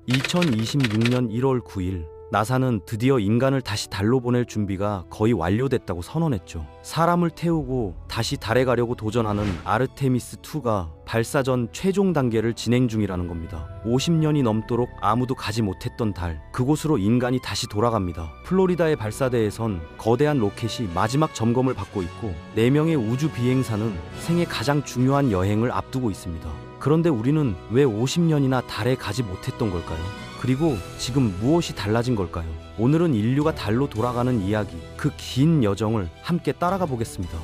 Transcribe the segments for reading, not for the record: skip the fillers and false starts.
2026년 1월 9일 나사는 드디어 인간을 다시 달로 보낼 준비가 거의 완료됐다고 선언했죠. 사람을 태우고 다시 달에 가려고 도전하는 아르테미스2가 발사 전 최종 단계를 진행 중이라는 겁니다. 50년이 넘도록 아무도 가지 못했던 달, 그곳으로 인간이 다시 돌아갑니다. 플로리다의 발사대에선 거대한 로켓이 마지막 점검을 받고 있고 4명의 우주 비행사는 생애 가장 중요한 여행을 앞두고 있습니다. 그런데 우리는 왜 50년이나 달에 가지 못했던 걸까요? 그리고 지금 무엇이 달라진 걸까요? 오늘은 인류가 달로 돌아가는 이야기, 그 긴 여정을 함께 따라가 보겠습니다.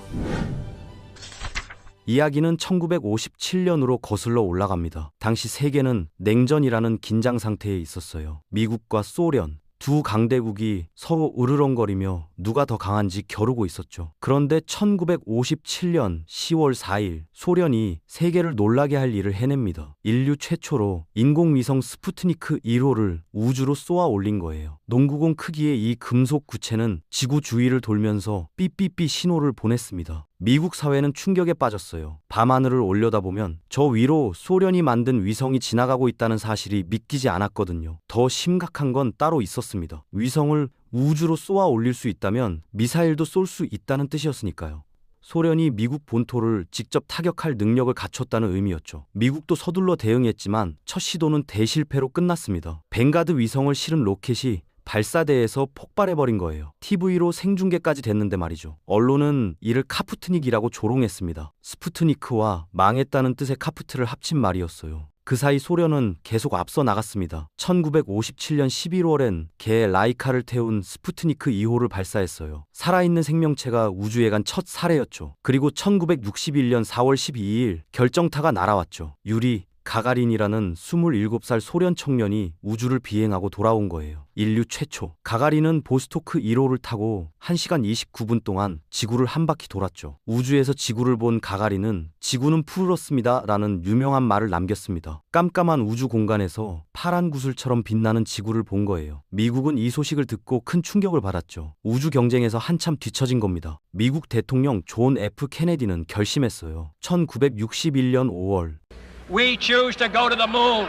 이야기는 1957년으로 거슬러 올라갑니다. 당시 세계는 냉전이라는 긴장 상태에 있었어요. 미국과 소련, 두 강대국이 서로 으르렁거리며 누가 더 강한지 겨루고 있었죠. 그런데 1957년 10월 4일 소련이 세계를 놀라게 할 일을 해냅니다. 인류 최초로 인공위성 스푸트니크 1호를 우주로 쏘아 올린 거예요. 농구공 크기의 이 금속 구체는 지구 주위를 돌면서 삐삐삐 신호를 보냈습니다. 미국 사회는 충격에 빠졌어요. 밤하늘을 올려다보면 저 위로 소련이 만든 위성이 지나가고 있다는 사실이 믿기지 않았거든요. 더 심각한 건 따로 있었습니다. 위성을 우주로 쏘아 올릴 수 있다면 미사일도 쏠 수 있다는 뜻이었으니까요. 소련이 미국 본토를 직접 타격할 능력을 갖췄다는 의미였죠. 미국도 서둘러 대응했지만 첫 시도는 대실패로 끝났습니다. 벵가드 위성을 실은 로켓이 발사대에서 폭발해버린 거예요. TV로 생중계까지 됐는데 말이죠. 언론은 이를 카푸트닉이라고 조롱했습니다. 스푸트니크와 망했다는 뜻의 카푸트를 합친 말이었어요. 그 사이 소련은 계속 앞서 나갔습니다. 1957년 11월엔 개 라이카를 태운 스푸트니크 2호를 발사했어요. 살아있는 생명체가 우주에 간 첫 사례였죠. 그리고 1961년 4월 12일 결정타가 날아왔죠. 유리 가가린이라는 27살 소련 청년이 우주를 비행하고 돌아온 거예요. 인류 최초. 가가린은 보스토크 1호를 타고 1시간 29분 동안 지구를 한 바퀴 돌았죠. 우주에서 지구를 본 가가린은 지구는 푸르렀습니다 라는 유명한 말을 남겼습니다. 깜깜한 우주 공간에서 파란 구슬처럼 빛나는 지구를 본 거예요. 미국은 이 소식을 듣고 큰 충격을 받았죠. 우주 경쟁에서 한참 뒤처진 겁니다. 미국 대통령 존 F 케네디는 결심했어요. 1961년 5월 We choose to go to the moon.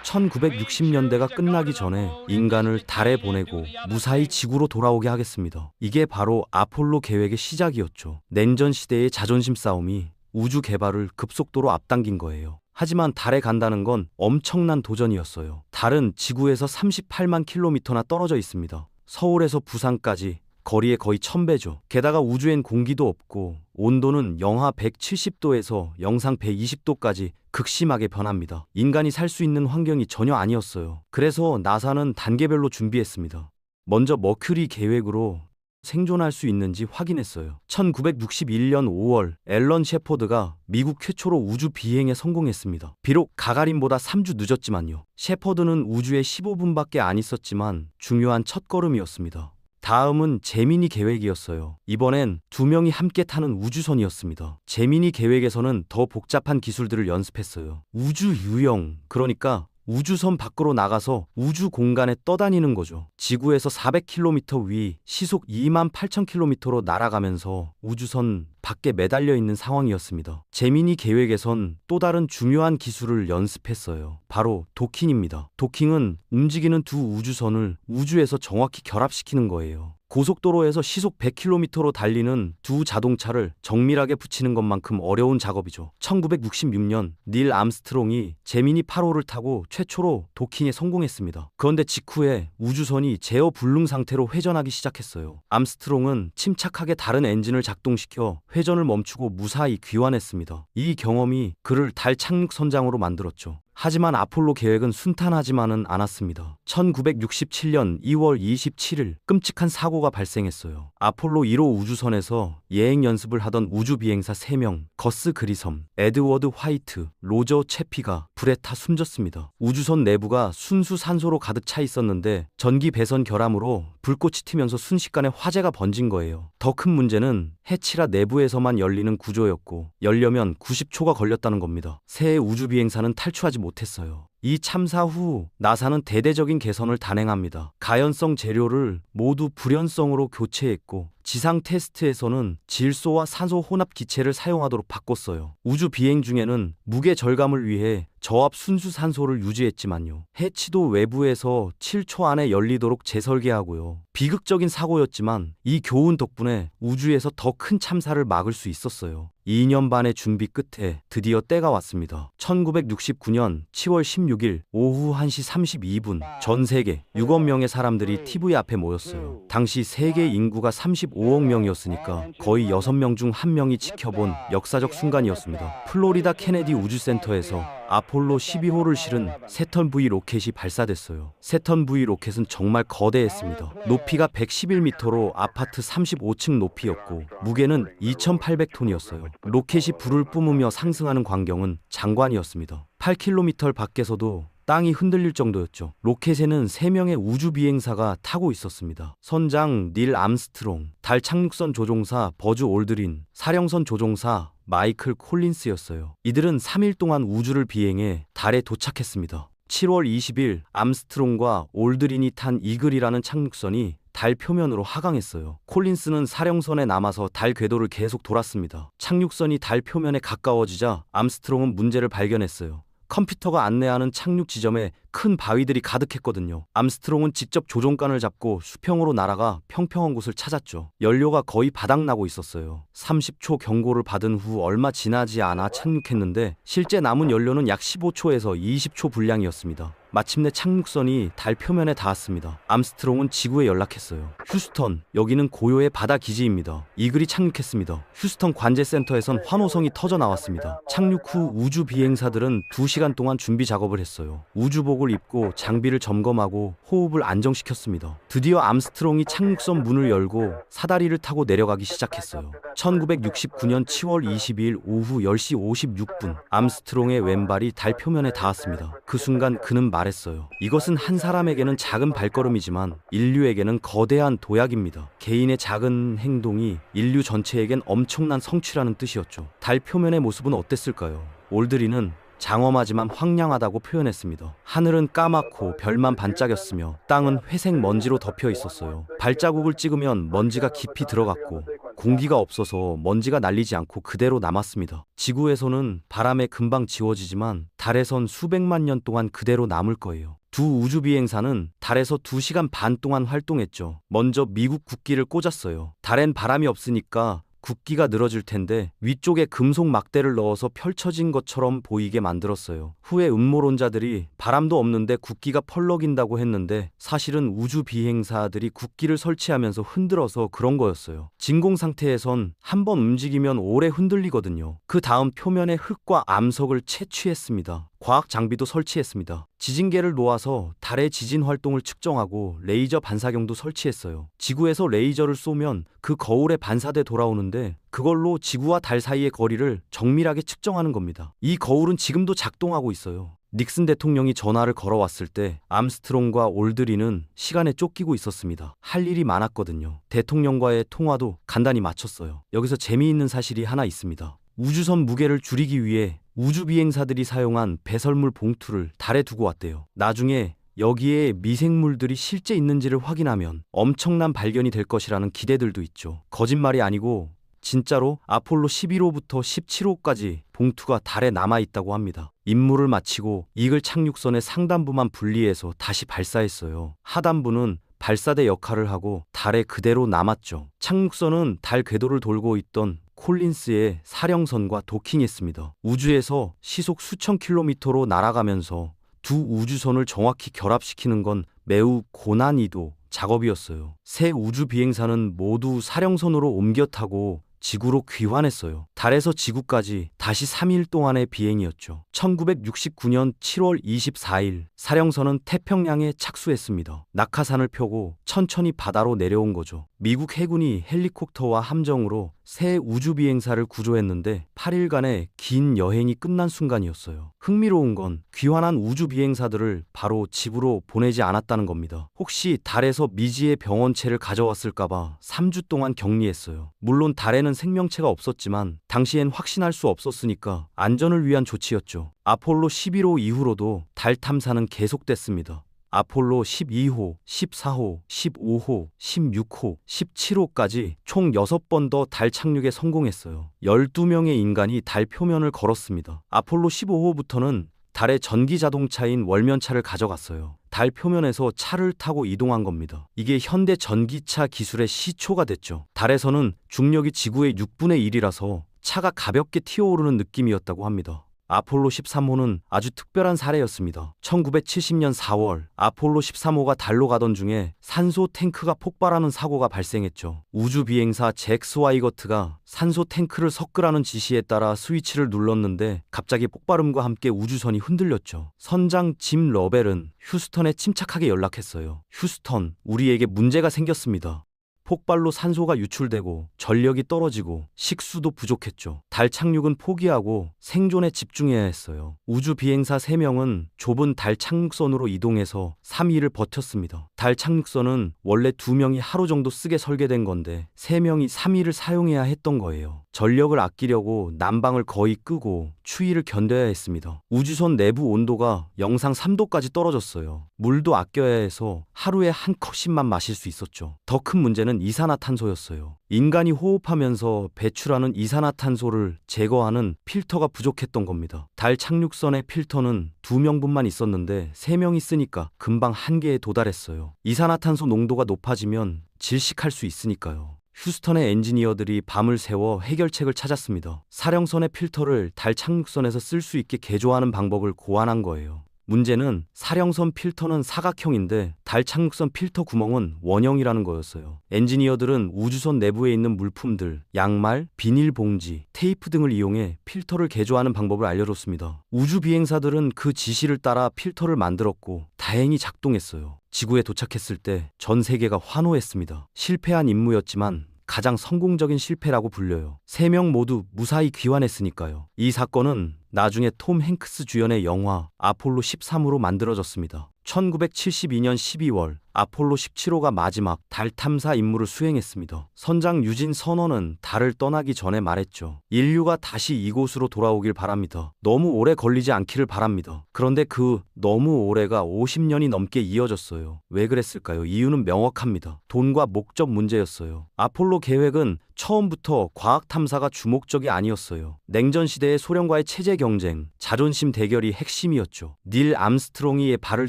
1960년대가 끝나기 전에 인간을 달에 보내고 무사히 지구로 돌아오게 하겠습니다. 이게 바로 아폴로 계획의 시작이었죠. 냉전 시대의 자존심 싸움이 우주 개발을 급속도로 앞당긴 거예요. 하지만 달에 간다는 건 엄청난 도전이었어요. 달은 지구에서 38만 킬로미터나 떨어져 있습니다. 서울에서 부산까지 거리의 거의 1000배죠. 게다가 우주엔 공기도 없고 온도는 영하 170도에서 영상 120도까지 극심하게 변합니다. 인간이 살 수 있는 환경이 전혀 아니었어요. 그래서 나사는 단계별로 준비했습니다. 먼저 머큐리 계획으로 생존할 수 있는지 확인했어요. 1961년 5월 앨런 셰퍼드가 미국 최초로 우주 비행에 성공했습니다. 비록 가가린보다 3주 늦었지만요. 셰퍼드는 우주에 15분밖에 안 있었지만 중요한 첫걸음이었습니다. 다음은 제미니 계획이었어요. 이번엔 2명이 함께 타는 우주선이었습니다. 제미니 계획에서는 더 복잡한 기술들을 연습했어요. 우주 유영, 그러니까 우주선 밖으로 나가서 우주 공간에 떠다니는 거죠. 지구에서 400km 위 시속 28,000km로 날아가면서 우주선 밖에 매달려 있는 상황이었습니다. 제미니 계획에선 또 다른 중요한 기술을 연습했어요. 바로 도킹입니다. 도킹은 움직이는 두 우주선을 우주에서 정확히 결합시키는 거예요. 고속도로에서 시속 100km로 달리는 두 자동차를 정밀하게 붙이는 것만큼 어려운 작업이죠. 1966년 닐 암스트롱이 제미니 8호를 타고 최초로 도킹에 성공했습니다. 그런데 직후에 우주선이 제어 불능 상태로 회전하기 시작했어요. 암스트롱은 침착하게 다른 엔진을 작동시켜 회전을 멈추고 무사히 귀환했습니다. 이 경험이 그를 달 착륙 선장으로 만들었죠. 하지만 아폴로 계획은 순탄하지만은 않았습니다. 1967년 2월 27일 끔찍한 사고가 발생했어요. 아폴로 1호 우주선에서 예행 연습을 하던 우주 비행사 3명, 거스 그리섬, 에드워드 화이트, 로저 채피가 불에 타 숨졌습니다. 우주선 내부가 순수 산소로 가득 차 있었는데 전기 배선 결함으로 불꽃이 튀면서 순식간에 화재가 번진 거예요. 더 큰 문제는 해치라 내부에서만 열리는 구조였고 열려면 90초가 걸렸다는 겁니다. 새 우주 비행사는 탈출하지 못했어요. 이 참사 후 나사는 대대적인 개선을 단행합니다. 가연성 재료를 모두 불연성으로 교체했고 지상 테스트에서는 질소와 산소 혼합 기체를 사용하도록 바꿨어요. 우주 비행 중에는 무게 절감을 위해 저압 순수 산소를 유지했지만요. 해치도 외부에서 7초 안에 열리도록 재설계하고요. 비극적인 사고였지만 이 교훈 덕분에 우주에서 더 큰 참사를 막을 수 있었어요. 2년 반의 준비 끝에 드디어 때가 왔습니다. 1969년 10월 16일 오후 1시 32분 전 세계 6억 명의 사람들이 TV 앞에 모였어요. 당시 세계 인구가 35억 명이었으니까 거의 6명 중 1명이 지켜본 역사적 순간이었습니다. 플로리다 케네디 우주센터에서 아폴로 12호를 실은 세턴 V 로켓이 발사됐어요. 세턴 V 로켓은 정말 거대했습니다. 높이가 111m로 아파트 35층 높이였고 무게는 2,800톤이었어요. 로켓이 불을 뿜으며 상승하는 광경은 장관이었습니다. 8km 밖에서도 땅이 흔들릴 정도였죠. 로켓에는 3명의 우주 비행사가 타고 있었습니다. 선장 닐 암스트롱, 달 착륙선 조종사 버즈 올드린, 사령선 조종사 마이클 콜린스였어요. 이들은 3일 동안 우주를 비행해 달에 도착했습니다. 7월 20일 암스트롱과 올드린이 탄 이글이라는 착륙선이 달 표면으로 하강했어요. 콜린스는 사령선에 남아서 달 궤도를 계속 돌았습니다. 착륙선이 달 표면에 가까워지자 암스트롱은 문제를 발견했어요. 컴퓨터가 안내하는 착륙 지점에 큰 바위들이 가득했거든요. 암스트롱은 직접 조종관을 잡고 수평으로 날아가 평평한 곳을 찾았죠. 연료가 거의 바닥나고 있었어요. 30초 경고를 받은 후 얼마 지나지 않아 착륙했는데 실제 남은 연료는 약 15초에서 20초 분량이었습니다. 마침내 착륙선이 달 표면에 닿았습니다. 암스트롱은 지구에 연락했어요. 휴스턴, 여기는 고요의 바다 기지입니다. 이글이 착륙했습니다. 휴스턴 관제센터에선 환호성이 터져 나왔습니다. 착륙 후 우주 비행사들은 2시간 동안 준비 작업을 했어요. 우주복을 입고 장비를 점검하고 호흡을 안정시켰습니다. 드디어 암스트롱이 착륙선 문을 열고 사다리를 타고 내려가기 시작했어요. 1969년 7월 22일 오후 10시 56분 암스트롱의 왼발이 달 표면에 닿았습니다. 그 순간 그는 말했어요. 이것은 한 사람에게는 작은 발걸음이지만 인류에게는 거대한 도약입니다. 개인의 작은 행동이 인류 전체에겐 엄청난 성취라는 뜻이었죠. 달 표면의 모습은 어땠을까요? 올드린은 장엄하지만 황량하다고 표현했습니다. 하늘은 까맣고 별만 반짝였으며 땅은 회색 먼지로 덮여 있었어요. 발자국을 찍으면 먼지가 깊이 들어갔고 공기가 없어서 먼지가 날리지 않고 그대로 남았습니다. 지구에서는 바람에 금방 지워지지만 달에선 수백만 년 동안 그대로 남을 거예요. 두 우주 비행사는 달에서 2시간 반 동안 활동했죠. 먼저 미국 국기를 꽂았어요. 달엔 바람이 없으니까 국기가 늘어질 텐데 위쪽에 금속 막대를 넣어서 펼쳐진 것처럼 보이게 만들었어요. 후에 음모론자들이 바람도 없는데 국기가 펄럭인다고 했는데 사실은 우주 비행사들이 국기를 설치하면서 흔들어서 그런 거였어요. 진공 상태에선 한번 움직이면 오래 흔들리거든요. 그 다음 표면에 흙과 암석을 채취했습니다. 과학 장비도 설치했습니다. 지진계를 놓아서 달의 지진 활동을 측정하고 레이저 반사경도 설치했어요. 지구에서 레이저를 쏘면 그 거울에 반사돼 돌아오는데 그걸로 지구와 달 사이의 거리를 정밀하게 측정하는 겁니다. 이 거울은 지금도 작동하고 있어요. 닉슨 대통령이 전화를 걸어왔을 때 암스트롱과 올드린은 시간에 쫓기고 있었습니다. 할 일이 많았거든요. 대통령과의 통화도 간단히 마쳤어요. 여기서 재미있는 사실이 하나 있습니다. 우주선 무게를 줄이기 위해 우주 비행사들이 사용한 배설물 봉투를 달에 두고 왔대요. 나중에 여기에 미생물들이 실제 있는지를 확인하면 엄청난 발견이 될 것이라는 기대들도 있죠. 거짓말이 아니고 진짜로 아폴로 11호부터 17호까지 봉투가 달에 남아있다고 합니다. 임무를 마치고 이글 착륙선의 상단부만 분리해서 다시 발사했어요. 하단부는 발사대 역할을 하고 달에 그대로 남았죠. 착륙선은 달 궤도를 돌고 있던 콜린스의 사령선과 도킹했습니다. 우주에서 시속 수천 킬로미터로 날아가면서 두 우주선을 정확히 결합시키는 건 매우 고난이도 작업이었어요. 새 우주 비행사는 모두 사령선으로 옮겨 타고 지구로 귀환했어요. 달에서 지구까지 다시 3일 동안의 비행이었죠. 1969년 7월 24일 사령선은 태평양에 착수했습니다. 낙하산을 펴고 천천히 바다로 내려온 거죠. 미국 해군이 헬리콥터와 함정으로 새 우주 비행사를 구조했는데 8일간의 긴 여행이 끝난 순간이었어요. 흥미로운 건 귀환한 우주 비행사들을 바로 집으로 보내지 않았다는 겁니다. 혹시 달에서 미지의 병원체를 가져왔을까봐 3주 동안 격리했어요. 물론 달에는 생명체가 없었지만 당시엔 확신할 수 없었으니까 안전을 위한 조치였죠. 아폴로 11호 이후로도 달 탐사는 계속됐습니다. 아폴로 12호, 14호, 15호, 16호, 17호까지 총 6번 더 달 착륙에 성공했어요. 12명의 인간이 달 표면을 걸었습니다. 아폴로 15호부터는 달의 전기 자동차인 월면차를 가져갔어요. 달 표면에서 차를 타고 이동한 겁니다. 이게 현대 전기차 기술의 시초가 됐죠. 달에서는 중력이 지구의 6분의 1이라서 차가 가볍게 튀어오르는 느낌이었다고 합니다. 아폴로 13호는 아주 특별한 사례였습니다. 1970년 4월 아폴로 13호가 달로 가던 중에 산소 탱크가 폭발하는 사고가 발생했죠. 우주 비행사 잭 스와이거트가 산소 탱크를 섞으라는 지시에 따라 스위치를 눌렀는데 갑자기 폭발음과 함께 우주선이 흔들렸죠. 선장 짐 러벨은 휴스턴에 침착하게 연락했어요. 휴스턴, 우리에게 문제가 생겼습니다. 폭발로 산소가 유출되고 전력이 떨어지고 식수도 부족했죠. 달 착륙은 포기하고 생존에 집중해야 했어요. 우주 비행사 3명은 좁은 달 착륙선으로 이동해서 3일을 버텼습니다. 달 착륙선은 원래 2명이 하루 정도 쓰게 설계된 건데 3명이 3일을 사용해야 했던 거예요. 전력을 아끼려고 난방을 거의 끄고 추위를 견뎌야 했습니다. 우주선 내부 온도가 영상 3도까지 떨어졌어요. 물도 아껴야 해서 하루에 한 컵씩만 마실 수 있었죠. 더 큰 문제는 이산화탄소였어요. 인간이 호흡하면서 배출하는 이산화탄소를 제거하는 필터가 부족했던 겁니다. 달 착륙선의 필터는 2명분만 있었는데 3명이 쓰니까 금방 한계에 도달했어요. 이산화탄소 농도가 높아지면 질식할 수 있으니까요. 휴스턴의 엔지니어들이 밤을 새워 해결책을 찾았습니다. 사령선의 필터를 달 착륙선에서 쓸 수 있게 개조하는 방법을 고안한 거예요. 문제는 사령선 필터는 사각형인데 달 착륙선 필터 구멍은 원형이라는 거였어요. 엔지니어들은 우주선 내부에 있는 물품들, 양말, 비닐봉지, 테이프 등을 이용해 필터를 개조하는 방법을 알려줬습니다. 우주 비행사들은 그 지시를 따라 필터를 만들었고 다행히 작동했어요. 지구에 도착했을 때 전 세계가 환호했습니다. 실패한 임무였지만 가장 성공적인 실패라고 불려요. 3명 모두 무사히 귀환했으니까요. 이 사건은 나중에 톰 행크스 주연의 영화 아폴로 13으로 만들어졌습니다. 1972년 12월 아폴로 17호가 마지막 달 탐사 임무를 수행했습니다. 선장 유진 선원은 달을 떠나기 전에 말했죠. 인류가 다시 이곳으로 돌아오길 바랍니다. 너무 오래 걸리지 않기를 바랍니다. 그런데 그 너무 오래가 50년이 넘게 이어졌어요. 왜 그랬을까요? 이유는 명확합니다. 돈과 목적 문제였어요. 아폴로 계획은 처음부터 과학 탐사가 주목적이 아니었어요. 냉전 시대의 소련과의 체제 경쟁, 자존심 대결이 핵심이었죠. 닐 암스트롱이 발을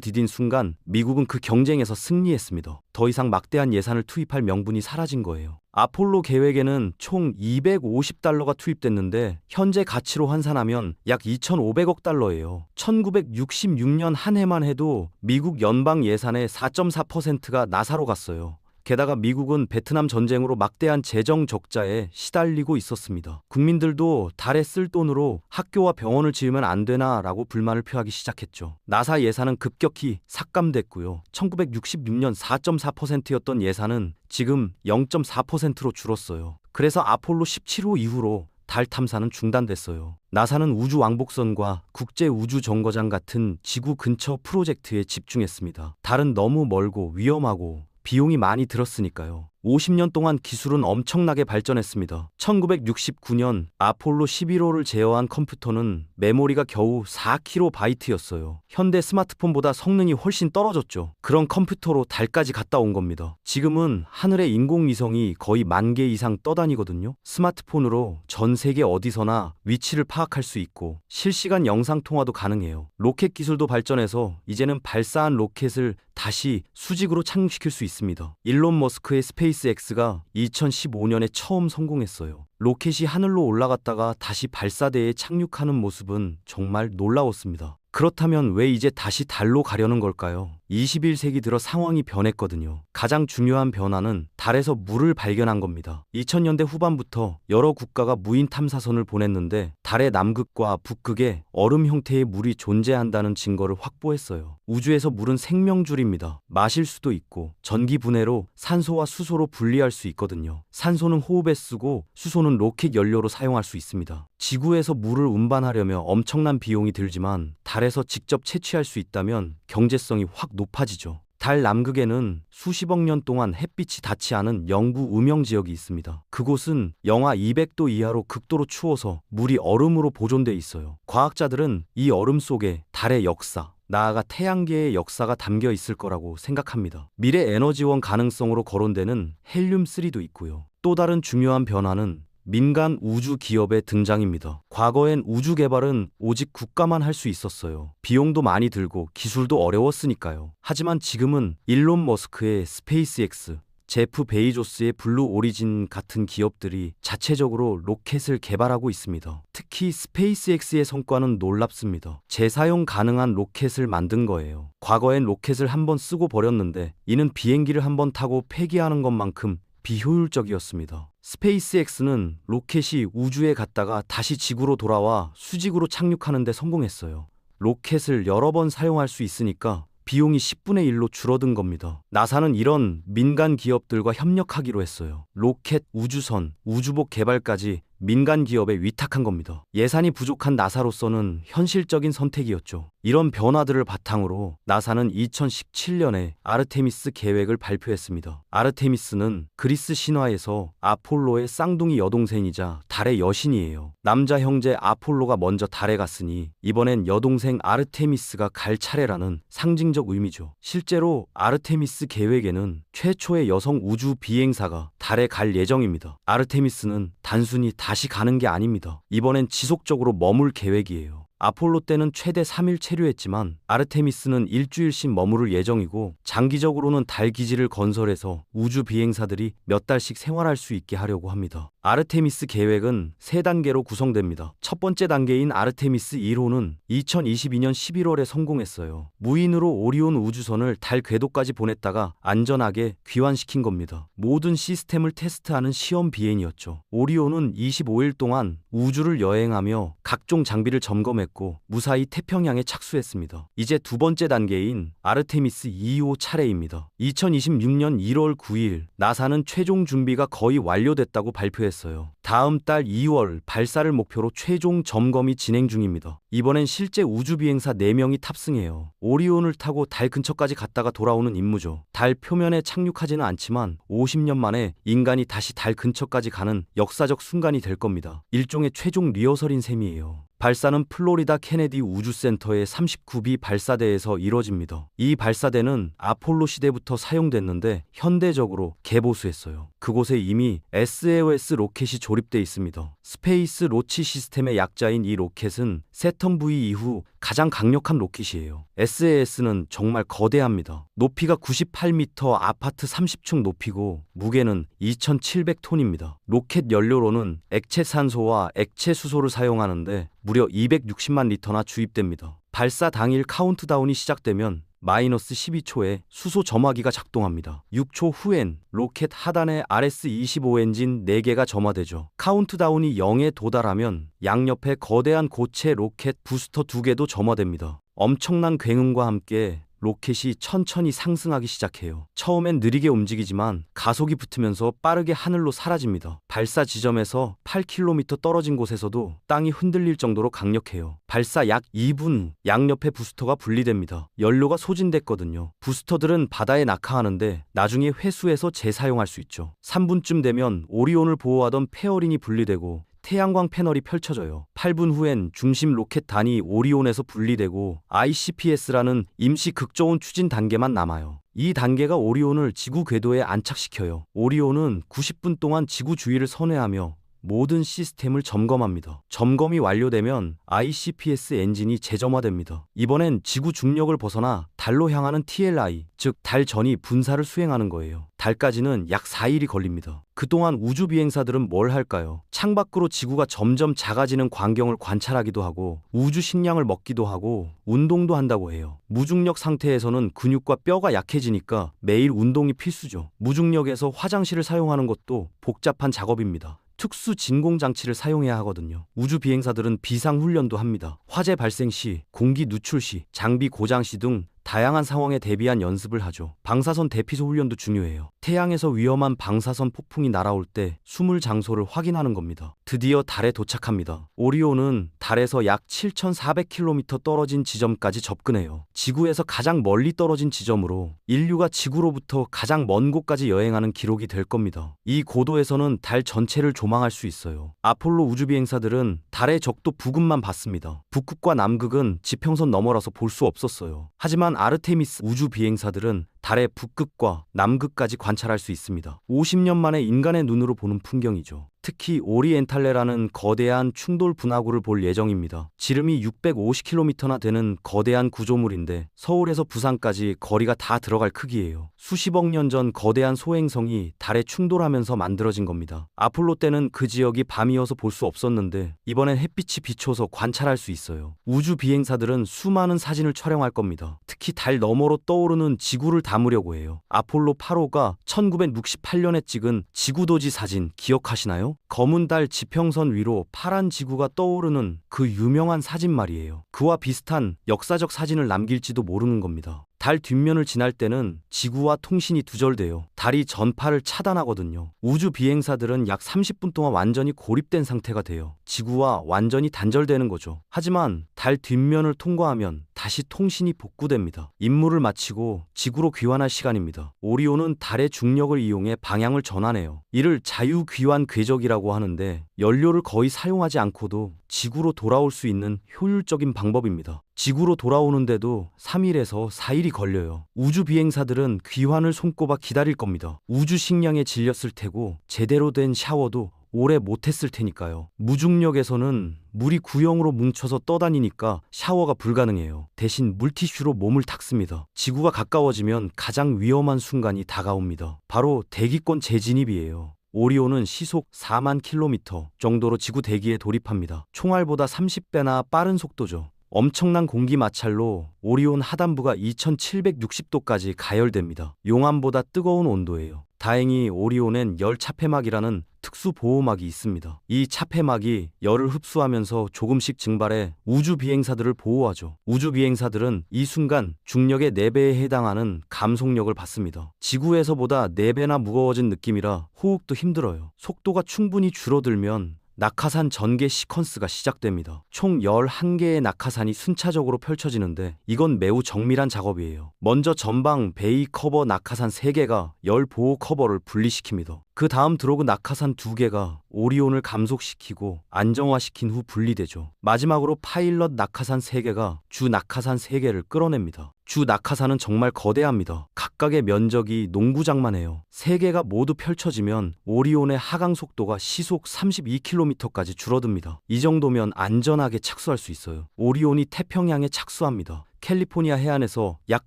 디딘 순간 미국은 그 경쟁에서 승리했습니다. 더 이상 막대한 예산을 투입할 명분이 사라진 거예요. 아폴로 계획에는 총 250달러가 투입됐는데 현재 가치로 환산하면 약 2,500억 달러예요. 1966년 한 해만 해도 미국 연방 예산의 4.4%가 나사로 갔어요. 게다가 미국은 베트남 전쟁으로 막대한 재정 적자에 시달리고 있었습니다. 국민들도 달에 쓸 돈으로 학교와 병원을 지으면 안 되나라고 불만을 표하기 시작했죠. 나사 예산은 급격히 삭감됐고요. 1966년 4.4%였던 예산은 지금 0.4%로 줄었어요. 그래서 아폴로 17호 이후로 달 탐사는 중단됐어요. 나사는 우주 왕복선과 국제 우주 정거장 같은 지구 근처 프로젝트에 집중했습니다. 달은 너무 멀고 위험하고 비용이 많이 들었으니까요. 50년 동안 기술은 엄청나게 발전했습니다. 1969년 아폴로 11호를 제어한 컴퓨터는 메모리가 겨우 4KB였어요. 현대 스마트폰보다 성능이 훨씬 떨어졌죠. 그런 컴퓨터로 달까지 갔다 온 겁니다. 지금은 하늘에 인공위성이 거의 10,000개 이상 떠다니거든요. 스마트폰으로 전 세계 어디서나 위치를 파악할 수 있고 실시간 영상통화도 가능해요. 로켓 기술도 발전해서 이제는 발사한 로켓을 다시 수직으로 착륙시킬 수 있습니다. 일론 머스크의 스페이스X가 2015년에 처음 성공했어요. 로켓이 하늘로 올라갔다가 다시 발사대에 착륙하는 모습은 정말 놀라웠습니다. 그렇다면 왜 이제 다시 달로 가려는 걸까요? 21세기 들어 상황이 변했거든요. 가장 중요한 변화는 달에서 물을 발견한 겁니다. 2000년대 후반부터 여러 국가가 무인 탐사선을 보냈는데 달의 남극과 북극에 얼음 형태의 물이 존재한다는 증거를 확보했어요. 우주에서 물은 생명줄입니다. 마실 수도 있고 전기 분해로 산소와 수소로 분리할 수 있거든요. 산소는 호흡에 쓰고 수소는 로켓 연료로 사용할 수 있습니다. 지구에서 물을 운반하려면 엄청난 비용이 들지만 달에서 직접 채취할 수 있다면 경제성이 확 높아지죠. 달 남극에는 수십억 년 동안 햇빛이 닿지 않은 영구 음영 지역이 있습니다. 그곳은 영하 200도 이하로 극도로 추워서 물이 얼음으로 보존돼 있어요. 과학자들은 이 얼음 속에 달의 역사, 나아가 태양계의 역사가 담겨 있을 거라고 생각합니다. 미래 에너지원 가능성으로 거론되는 헬륨3도 있고요. 또 다른 중요한 변화는 민간 우주 기업의 등장입니다. 과거엔 우주 개발은 오직 국가만 할 수 있었어요. 비용도 많이 들고 기술도 어려웠으니까요. 하지만 지금은 일론 머스크의 스페이스X, 제프 베이조스의 블루 오리진 같은 기업들이 자체적으로 로켓을 개발하고 있습니다. 특히 스페이스X의 성과는 놀랍습니다. 재사용 가능한 로켓을 만든 거예요. 과거엔 로켓을 한번 쓰고 버렸는데 이는 비행기를 한번 타고 폐기하는 것만큼 비효율적이었습니다. 스페이스X는 로켓이 우주에 갔다가 다시 지구로 돌아와 수직으로 착륙하는 데 성공했어요. 로켓을 여러 번 사용할 수 있으니까 비용이 10분의 1로 줄어든 겁니다. 나사는 이런 민간 기업들과 협력하기로 했어요. 로켓, 우주선, 우주복 개발까지 민간 기업에 위탁한 겁니다. 예산이 부족한 나사로서는 현실적인 선택이었죠. 이런 변화들을 바탕으로 나사는 2017년에 아르테미스 계획을 발표했습니다. 아르테미스는 그리스 신화에서 아폴로의 쌍둥이 여동생이자 달의 여신이에요. 남자 형제 아폴로가 먼저 달에 갔으니 이번엔 여동생 아르테미스가 갈 차례라는 상징적 의미죠. 실제로 아르테미스 계획에는 최초의 여성 우주 비행사가 달에 갈 예정입니다. 아르테미스는 단순히 다시 가는 게 아닙니다. 이번엔 지속적으로 머물 계획이에요. 아폴로 때는 최대 3일 체류했지만 아르테미스는 일주일씩 머무를 예정이고 장기적으로는 달 기지를 건설해서 우주 비행사들이 몇 달씩 생활할 수 있게 하려고 합니다. 아르테미스 계획은 3단계로 구성됩니다. 첫 번째 단계인 아르테미스 1호는 2022년 11월에 성공했어요. 무인으로 오리온 우주선을 달 궤도까지 보냈다가 안전하게 귀환시킨 겁니다. 모든 시스템을 테스트하는 시험 비행이었죠. 오리온은 25일 동안 우주를 여행하며 각종 장비를 점검했고 무사히 태평양에 착수했습니다. 이제 두 번째 단계인 아르테미스 2호 차례입니다. 2026년 1월 9일 나사는 최종 준비가 거의 완료됐다고 발표했어요. 다음 달 2월 발사를 목표로 최종 점검이 진행 중입니다. 이번엔 실제 우주 비행사 4명이 탑승해요. 오리온을 타고 달 근처까지 갔다가 돌아오는 임무죠. 달 표면에 착륙하지는 않지만 50년 만에 인간이 다시 달 근처까지 가는 역사적 순간이 될 겁니다. 일종의 최종 리허설인 셈이에요. 발사는 플로리다 케네디 우주센터의 39B 발사대에서 이뤄집니다. 이 발사대는 아폴로 시대부터 사용됐는데 현대적으로 개보수했어요. 그곳에 이미 SLS 로켓이 조립돼 있습니다. 스페이스 로치 시스템의 약자인 이 로켓은 세턴 V 이후 가장 강력한 로켓이에요. SLS는 정말 거대합니다. 높이가 98m, 아파트 30층 높이고 무게는 2,700톤입니다. 로켓 연료로는 액체 산소와 액체 수소를 사용하는데 무려 260만 리터나 주입됩니다. 발사 당일 카운트다운이 시작되면 마이너스 12초에 수소 점화기가 작동합니다. 6초 후엔 로켓 하단에 RS-25 엔진 4개가 점화되죠. 카운트다운이 0에 도달하면 양옆에 거대한 고체 로켓 부스터 2개도 점화됩니다. 엄청난 굉음과 함께 로켓이 천천히 상승하기 시작해요. 처음엔 느리게 움직이지만 가속이 붙으면서 빠르게 하늘로 사라집니다. 발사 지점에서 8km 떨어진 곳에서도 땅이 흔들릴 정도로 강력해요. 발사 약 2분 후 양옆의 부스터가 분리됩니다. 연료가 소진됐거든요. 부스터들은 바다에 낙하하는데 나중에 회수해서 재사용할 수 있죠. 3분쯤 되면 오리온을 보호하던 페어링이 분리되고 태양광 패널이 펼쳐져요. 8분 후엔 중심 로켓단이 오리온에서 분리되고 ICPS라는 임시 극저온 추진 단계만 남아요. 이 단계가 오리온을 지구 궤도에 안착시켜요. 오리온은 90분 동안 지구 주위를 선회하며 모든 시스템을 점검합니다. 점검이 완료되면 ICPS 엔진이 재점화됩니다. 이번엔 지구 중력을 벗어나 달로 향하는 TLI, 즉 달 전이 분사를 수행하는 거예요. 달까지는 약 4일이 걸립니다. 그동안 우주 비행사들은 뭘 할까요? 창밖으로 지구가 점점 작아지는 광경을 관찰하기도 하고 우주 식량을 먹기도 하고 운동도 한다고 해요. 무중력 상태에서는 근육과 뼈가 약해지니까 매일 운동이 필수죠. 무중력에서 화장실을 사용하는 것도 복잡한 작업입니다. 특수 진공 장치를 사용해야 하거든요. 우주 비행사들은 비상 훈련도 합니다. 화재 발생 시, 공기 누출 시, 장비 고장 시 등 다양한 상황에 대비한 연습을 하죠. 방사선 대피소 훈련도 중요해요. 태양에서 위험한 방사선 폭풍이 날아올 때 숨을 장소를 확인하는 겁니다. 드디어 달에 도착합니다. 오리온은 달에서 약 7,400km 떨어진 지점까지 접근해요. 지구에서 가장 멀리 떨어진 지점으로 인류가 지구로부터 가장 먼 곳까지 여행하는 기록이 될 겁니다. 이 고도에서는 달 전체를 조망할 수 있어요. 아폴로 우주비행사들은 달의 적도 북극만 봤습니다. 북극과 남극은 지평선 너머라서 볼 수 없었어요. 하지만 아르테미스 우주비행사들은 달의 북극과 남극까지 관찰할 수 있습니다. 50년 만에 인간의 눈으로 보는 풍경이죠. 특히 오리엔탈레라는 거대한 충돌 분화구를 볼 예정입니다. 지름이 650km나 되는 거대한 구조물인데 서울에서 부산까지 거리가 다 들어갈 크기예요. 수십억 년 전 거대한 소행성이 달에 충돌하면서 만들어진 겁니다. 아폴로 때는 그 지역이 밤이어서 볼 수 없었는데 이번엔 햇빛이 비춰서 관찰할 수 있어요. 우주 비행사들은 수많은 사진을 촬영할 겁니다. 특히 달 너머로 떠오르는 지구를 담으려고 해요. 아폴로 8호가 1968년에 찍은 지구도지 사진 기억하시나요? 검은 달 지평선 위로 파란 지구가 떠오르는 그 유명한 사진 말이에요. 그와 비슷한 역사적 사진을 남길지도 모르는 겁니다. 달 뒷면을 지날 때는 지구와 통신이 두절돼요. 달이 전파를 차단하거든요. 우주 비행사들은 약 30분 동안 완전히 고립된 상태가 돼요. 지구와 완전히 단절되는 거죠. 하지만 달 뒷면을 통과하면 다시 통신이 복구됩니다. 임무를 마치고 지구로 귀환할 시간입니다. 오리온은 달의 중력을 이용해 방향을 전환해요. 이를 자유귀환 궤적이라고 하는데 연료를 거의 사용하지 않고도 지구로 돌아올 수 있는 효율적인 방법입니다. 지구로 돌아오는데도 3일에서 4일이 걸려요. 우주 비행사들은 귀환을 손꼽아 기다릴 겁니다. 우주 식량에 질렸을 테고 제대로 된 샤워도 오래 못했을 테니까요. 무중력에서는 물이 구형으로 뭉쳐서 떠다니니까 샤워가 불가능해요. 대신 물티슈로 몸을 닦습니다. 지구가 가까워지면 가장 위험한 순간이 다가옵니다. 바로 대기권 재진입이에요. 오리온은 시속 4만 킬로미터 정도로 지구 대기에 돌입합니다. 총알보다 30배나 빠른 속도죠. 엄청난 공기 마찰로 오리온 하단부가 2760도까지 가열됩니다. 용암보다 뜨거운 온도예요. 다행히 오리온엔 열 차폐막이라는 특수 보호막이 있습니다. 이 차폐막이 열을 흡수하면서 조금씩 증발해 우주 비행사들을 보호하죠. 우주 비행사들은 이 순간 중력의 4배에 해당하는 감속력을 받습니다. 지구에서보다 4배나 무거워진 느낌이라 호흡도 힘들어요. 속도가 충분히 줄어들면 낙하산 전개 시퀀스가 시작됩니다. 총 11개의 낙하산이 순차적으로 펼쳐지는데 이건 매우 정밀한 작업이에요. 먼저 전방 베이 커버 낙하산 3개가 열 보호 커버를 분리시킵니다. 그 다음 들어오는 낙하산 2개가 오리온을 감속시키고 안정화시킨 후 분리되죠. 마지막으로 파일럿 낙하산 3개가 주 낙하산 3개를 끌어냅니다. 주 낙하산은 정말 거대합니다. 각각의 면적이 농구장만 해요. 3개가 모두 펼쳐지면 오리온의 하강 속도가 시속 32km까지 줄어듭니다. 이 정도면 안전하게 착수할 수 있어요. 오리온이 태평양에 착수합니다. 캘리포니아 해안에서 약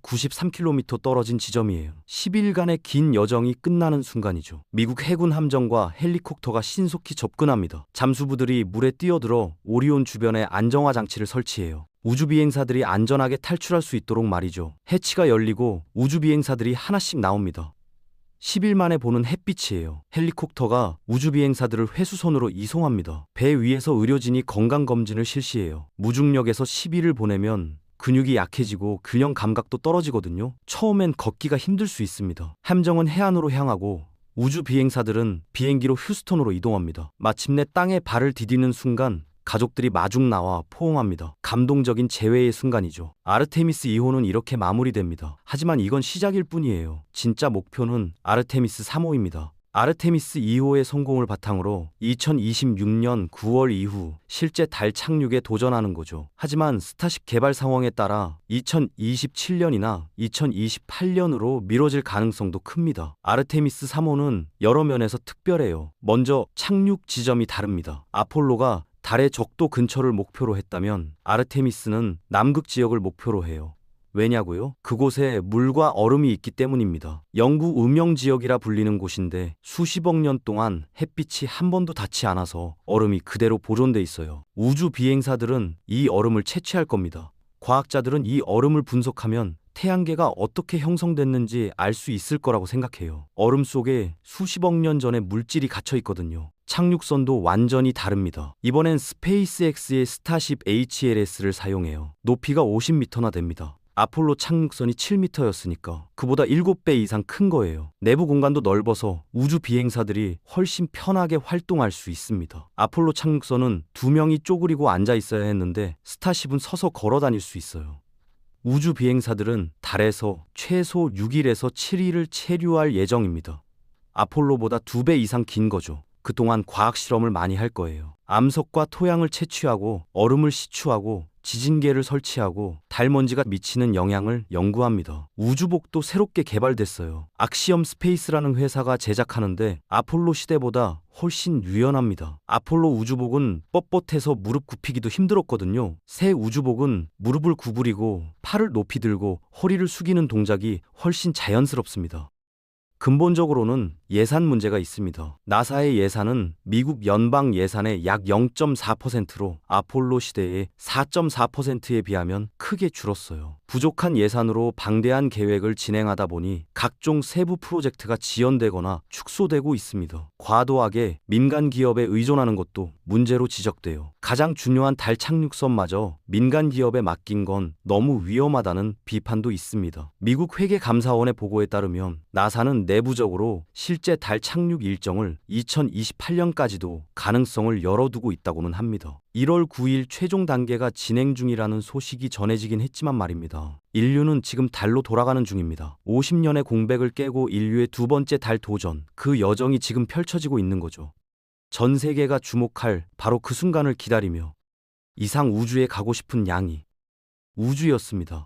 93km 떨어진 지점이에요. 10일간의 긴 여정이 끝나는 순간이죠. 미국 해군 함정과 헬리콥터가 신속히 접근합니다. 잠수부들이 물에 뛰어들어 오리온 주변에 안정화 장치를 설치해요. 우주비행사들이 안전하게 탈출할 수 있도록 말이죠. 해치가 열리고 우주비행사들이 하나씩 나옵니다. 10일 만에 보는 햇빛이에요. 헬리콥터가 우주비행사들을 회수선으로 이송합니다. 배 위에서 의료진이 건강검진을 실시해요. 무중력에서 10일을 보내면 근육이 약해지고 균형 감각도 떨어지거든요. 처음엔 걷기가 힘들 수 있습니다. 함정은 해안으로 향하고 우주 비행사들은 비행기로 휴스턴으로 이동합니다. 마침내 땅에 발을 디디는 순간 가족들이 마중 나와 포옹합니다. 감동적인 재회의 순간이죠. 아르테미스 2호는 이렇게 마무리됩니다. 하지만 이건 시작일 뿐이에요. 진짜 목표는 아르테미스 3호입니다. 아르테미스 2호의 성공을 바탕으로 2026년 9월 이후 실제 달 착륙에 도전하는 거죠. 하지만 스타쉽 개발 상황에 따라 2027년이나 2028년으로 미뤄질 가능성도 큽니다. 아르테미스 3호는 여러 면에서 특별해요. 먼저 착륙 지점이 다릅니다. 아폴로가 달의 적도 근처를 목표로 했다면 아르테미스는 남극 지역을 목표로 해요. 왜냐고요? 그곳에 물과 얼음이 있기 때문입니다. 영구 음영지역이라 불리는 곳인데 수십억 년 동안 햇빛이 한 번도 닿지 않아서 얼음이 그대로 보존돼 있어요. 우주 비행사들은 이 얼음을 채취할 겁니다. 과학자들은 이 얼음을 분석하면 태양계가 어떻게 형성됐는지 알 수 있을 거라고 생각해요. 얼음 속에 수십억 년 전의 물질이 갇혀 있거든요. 착륙선도 완전히 다릅니다. 이번엔 스페이스X의 스타쉽 HLS를 사용해요. 높이가 50m나 됩니다. 아폴로 착륙선이 7m였으니까 그보다 7배 이상 큰 거예요. 내부 공간도 넓어서 우주 비행사들이 훨씬 편하게 활동할 수 있습니다. 아폴로 착륙선은 2명이 쪼그리고 앉아 있어야 했는데 스타쉽은 서서 걸어 다닐 수 있어요. 우주 비행사들은 달에서 최소 6일에서 7일을 체류할 예정입니다. 아폴로보다 2배 이상 긴 거죠. 그동안 과학 실험을 많이 할 거예요. 암석과 토양을 채취하고 얼음을 시추하고 지진계를 설치하고 달 먼지가 미치는 영향을 연구합니다. 우주복도 새롭게 개발됐어요. 악시엄 스페이스라는 회사가 제작하는데 아폴로 시대보다 훨씬 유연합니다. 아폴로 우주복은 뻣뻣해서 무릎 굽히기도 힘들었거든요. 새 우주복은 무릎을 구부리고 팔을 높이 들고 허리를 숙이는 동작이 훨씬 자연스럽습니다. 근본적으로는 예산 문제가 있습니다. 나사의 예산은 미국 연방 예산의 약 0.4%로 아폴로 시대의 4.4%에 비하면 크게 줄었어요. 부족한 예산으로 방대한 계획을 진행하다 보니 각종 세부 프로젝트가 지연되거나 축소되고 있습니다. 과도하게 민간 기업에 의존하는 것도 문제로 지적돼요. 가장 중요한 달 착륙선마저 민간 기업에 맡긴 건 너무 위험하다는 비판도 있습니다. 미국 회계감사원의 보고에 따르면 나사는 내부적으로 실제 달 착륙 일정을 2028년까지도 가능성을 열어두고 있다고는 합니다. 1월 9일 최종 단계가 진행 중이라는 소식이 전해지긴 했지만 말입니다. 인류는 지금 달로 돌아가는 중입니다. 50년의 공백을 깨고 인류의 두 번째 달 도전, 그 여정이 지금 펼쳐지고 있는 거죠. 전 세계가 주목할 바로 그 순간을 기다리며 이상 우주에 가고 싶은 양이 우주였습니다.